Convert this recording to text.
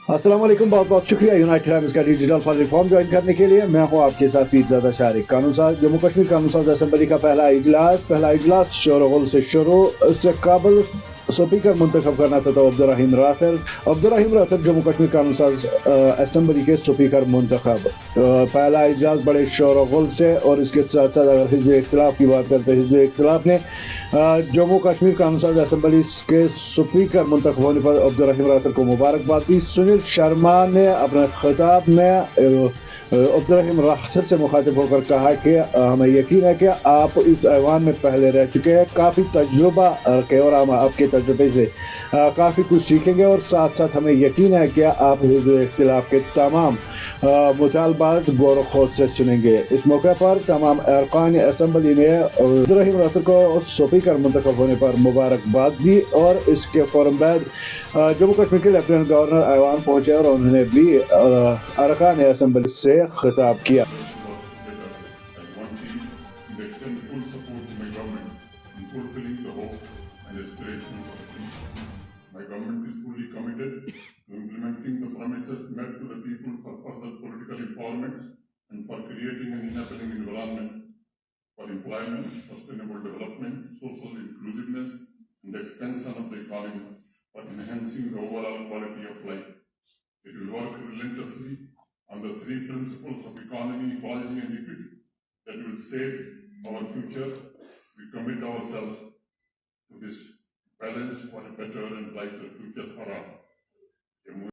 अस्सलाम वालेकुम, बहुत बहुत शुक्रिया यूनाइटेड टाइम्स का डिजिटल फॉर रिफॉर्म ज्वाइन करने के लिए। मैं हूं आपके साथ पीरजादा शारिक। कानून साज जम्मू कश्मीर कानून साज असेंबली का पहला इजलास शोरगुल से शुरू। इससे काबल स्पीकर मुंतखब करना था तो अब्दुल रहीम राथर जम्मू कश्मीर कानून साज असेंबली के स्पीकर मुंतखब। पहला इजलास बड़े शोरगुल से, और इसके साथ साथ अगर हिज़्ब इख्तिलाफ की बात करते हैं, हिज़्ब इख्तिलाफ ने जम्मू कश्मीर कानून साज असेंबली के स्पीकर मुंतखब होने पर अब्दुल रहीम राथर को मुबारकबाद दी। सुनील शर्मा ने अपने खिताब में अब्दुल रहीम राथर से मुखातिब होकर कहा कि हमें यकीन है कि आप इस ऐवान में पहले रह चुके हैं, काफ़ी तजुर्बा रखे और हम आपके तजुर्बे से काफ़ी कुछ सीखेंगे, और साथ साथ हमें यकीन है कि आप हिज़्ब इख्तिलाफ के तमाम मुतालबात गौर खोज से सुनेंगे। इस मौके पर तमाम अरकान असम्बली ने अब्दुल रहीम राथर को स्पीकर मुंतखब होने पर मुबारकबाद दी, और इसके फौरन बाद जम्मू कश्मीर के लेफ्टिनेंट गवर्नर ऐवान पहुंचे और उन्होंने भी अरकान असम्बली से खिताब किया। They extend full support to my government in fulfilling the hopes and aspirations of the people. My government is fully committed to implementing the promises made to the people for further political empowerment and for creating an enabling environment for employment, sustainable development, social inclusiveness, and expansion of the economy, for enhancing the overall quality of life. It will work relentlessly on the three principles of economy, equality, and equity that will shape our future. We commit ourselves to this balance for a better and brighter future for all.